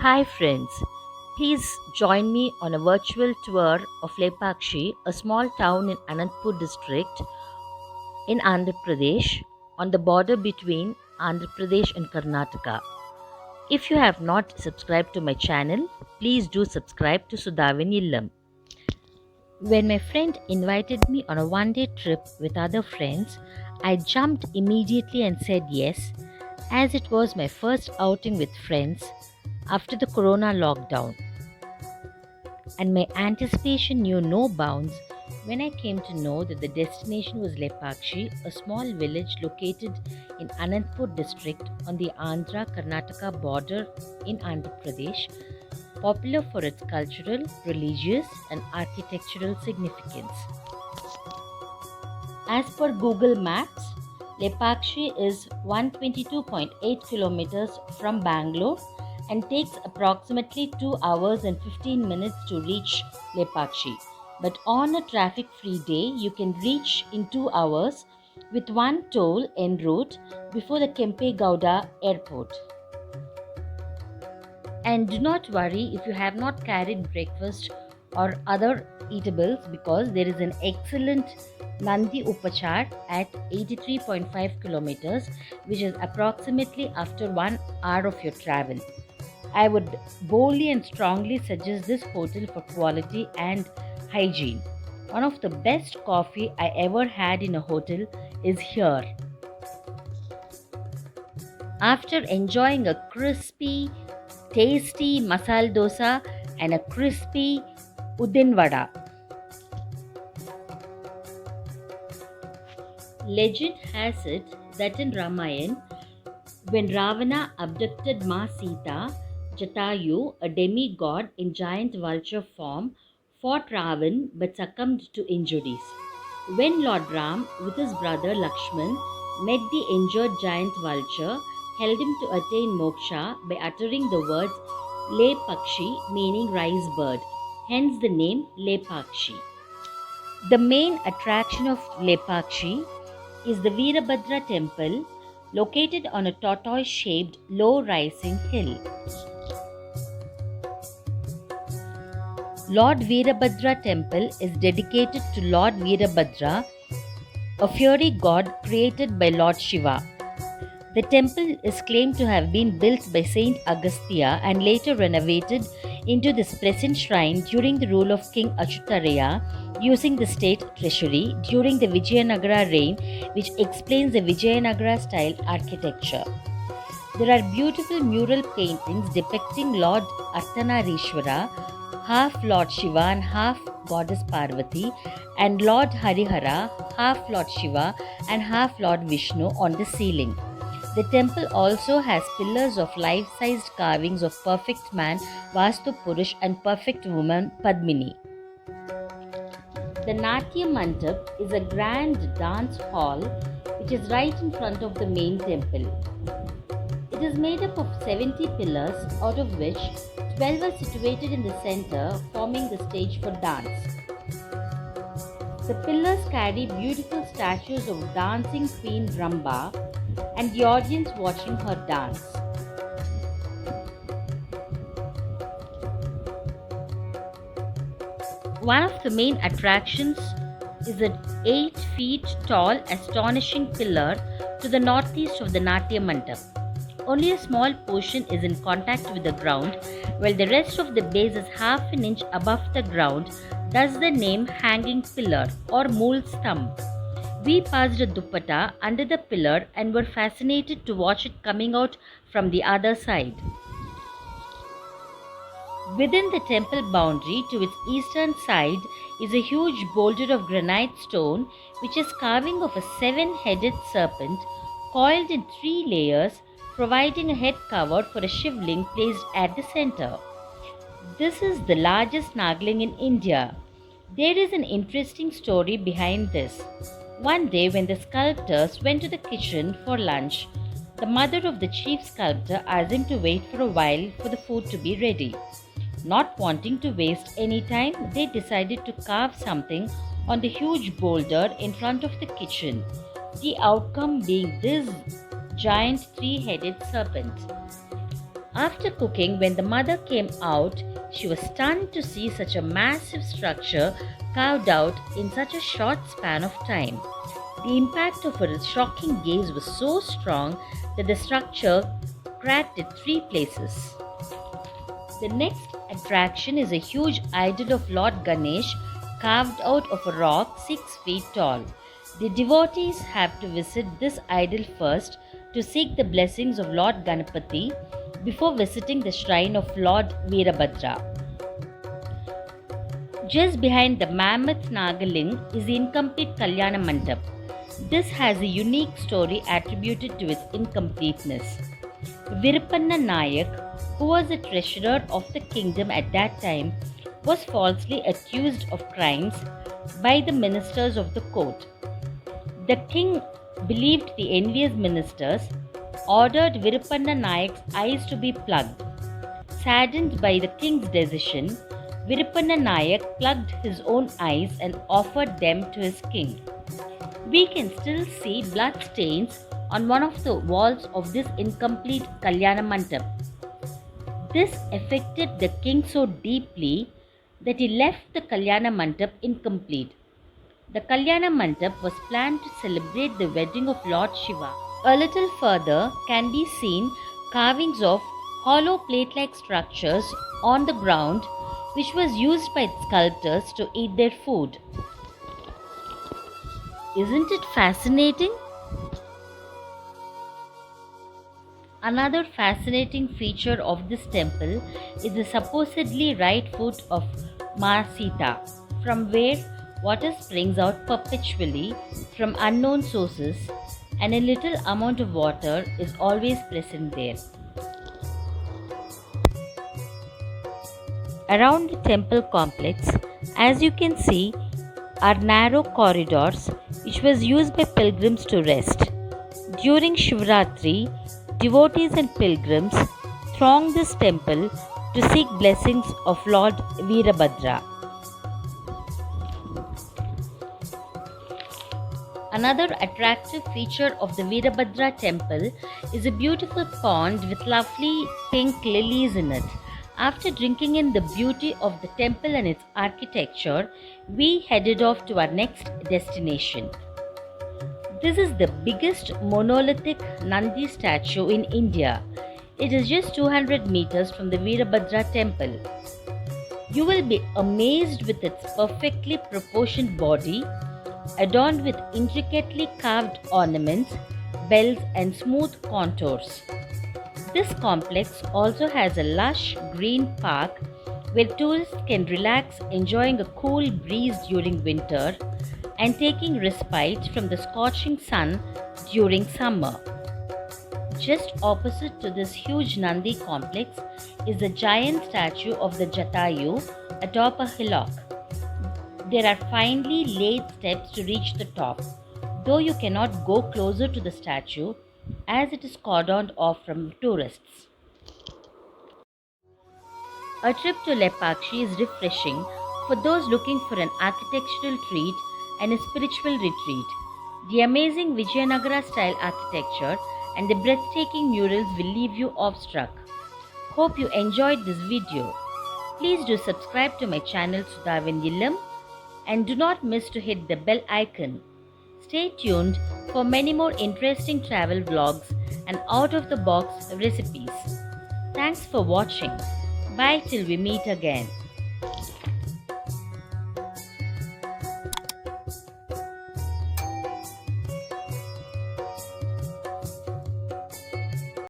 Hi friends, please join me on a virtual tour of Lepakshi, a small town in Anantapur district in Andhra Pradesh on the border between Andhra Pradesh and Karnataka. If you have not subscribed to my channel, please do subscribe to Sudhavin Illam. When my friend invited me on a one-day trip with other friends, I jumped immediately and said yes, as it was my first outing with friends after the corona lockdown. And my anticipation knew no bounds when I came to know that the destination was Lepakshi, a small village located in Anantapur district on the Andhra Karnataka border in Andhra Pradesh, popular for its cultural, religious, and architectural significance. As per Google Maps, Lepakshi is 122.8 kilometers from Bangalore and takes approximately 2 hours and 15 minutes to reach Lepakshi. But on a traffic free day, you can reach in 2 hours with one toll en route before the Kempe Gowda airport. And do not worry if you have not carried breakfast or other eatables, because there is an excellent Nandi Upachar at 83.5 kilometers, which is approximately after 1 hour of your travel. I would boldly and strongly suggest this hotel for quality and hygiene. One of the best coffee I ever had in a hotel is here. After enjoying a crispy, tasty masala dosa and a crispy udin vada, legend has it that in Ramayana, when Ravana abducted Ma Sita, Jatayu, a demigod in giant vulture form, fought Ravan but succumbed to injuries. When Lord Ram, with his brother Lakshman, met the injured giant vulture, held him to attain moksha by uttering the words Le Pakshi, meaning rise bird, hence the name Lepakshi. The main attraction of Lepakshi is the Veerabhadra temple, located on a tortoise shaped low rising hill. Lord Veerabhadra temple is dedicated to Lord Veerabhadra, a fiery god created by Lord Shiva. The temple is claimed to have been built by Saint Agastya and later renovated into this present shrine during the rule of King Achyutaraya using the state treasury during the Vijayanagara reign, which explains the Vijayanagara style architecture. There are beautiful mural paintings depicting Lord Arthanarishwara, half Lord Shiva and half Goddess Parvati, and Lord Harihara, half Lord Shiva and half Lord Vishnu on the ceiling. The temple also has pillars of life-sized carvings of perfect man Vastu Purush and perfect woman Padmini. The Natya Mandap is a grand dance hall which is right in front of the main temple. It is made up of 70 pillars, out of which 12 are situated in the center, forming the stage for dance. The pillars carry beautiful statues of dancing Queen Ramba and the audience watching her dance. One of the main attractions is an 8 feet tall astonishing pillar to the northeast of the Natya Mandap. Only a small portion is in contact with the ground, while the rest of the base is half an inch above the ground, thus the name Hanging Pillar or Mool Stump. We passed a dupatta under the pillar and were fascinated to watch it coming out from the other side. Within the temple boundary to its eastern side is a huge boulder of granite stone which is carving of a seven-headed serpent coiled in three layers, providing a head cover for a shivling placed at the center. This is the largest nagling in India. There is an interesting story behind this. One day, when the sculptors went to the kitchen for lunch, the mother of the chief sculptor asked him to wait for a while for the food to be ready. Not wanting to waste any time, they decided to carve something on the huge boulder in front of the kitchen, the outcome being this giant three-headed serpent. After cooking, when the mother came out, she was stunned to see such a massive structure carved out in such a short span of time. The impact of her shocking gaze was so strong that the structure cracked at 3 places. The next attraction is a huge idol of Lord Ganesh carved out of a rock 6 feet tall. The devotees have to visit this idol first to seek the blessings of Lord Ganapati before visiting the shrine of Lord Veerabhadra. Just behind the mammoth Nagaling is the incomplete Kalyana Mandap. This has a unique story attributed to its incompleteness. Virpanna Nayak, who was the treasurer of the kingdom at that time, was falsely accused of crimes by the ministers of the court. The king believed the envious ministers, ordered Virpanna Nayak's eyes to be plugged. Saddened by the king's decision, Virpanna Nayak plugged his own eyes and offered them to his king. We can still see blood stains on one of the walls of this incomplete Kalyana Mandap. This affected the king so deeply that he left the Kalyana Mandap incomplete. The Kalyana Mandap was planned to celebrate the wedding of Lord Shiva. A little further can be seen carvings of hollow plate-like structures on the ground which was used by sculptors to eat their food. Isn't it fascinating? Another fascinating feature of this temple is the supposedly right foot of Ma Sita, from where water springs out perpetually from unknown sources, and a little amount of water is always present there. Around the temple complex, as you can see, are narrow corridors which was used by pilgrims to rest. During Shivratri, devotees and pilgrims throng this temple to seek blessings of Lord Veerabhadra. Another attractive feature of the Veerabhadra temple is a beautiful pond with lovely pink lilies in it. After drinking in the beauty of the temple and its architecture, we headed off to our next destination. This is the biggest monolithic Nandi statue in India. It is just 200 meters from the Veerabhadra temple. You will be amazed with its perfectly proportioned body, adorned with intricately carved ornaments, bells, and smooth contours. This complex also has a lush green park where tourists can relax, enjoying a cool breeze during winter and taking respite from the scorching sun during summer. Just opposite to this huge Nandi complex is the giant statue of the Jatayu atop a hillock. There are finely laid steps to reach the top, though you cannot go closer to the statue as it is cordoned off from tourists. A trip to Lepakshi is refreshing for those looking for an architectural treat and a spiritual retreat. The amazing Vijayanagara style architecture and the breathtaking murals will leave you awestruck. Hope you enjoyed this video. Please do subscribe to my channel Sudhavan Illam and do not miss to hit the bell icon. Stay tuned for many more interesting travel vlogs and out-of-the-box recipes. Thanks for watching. Bye till we meet again.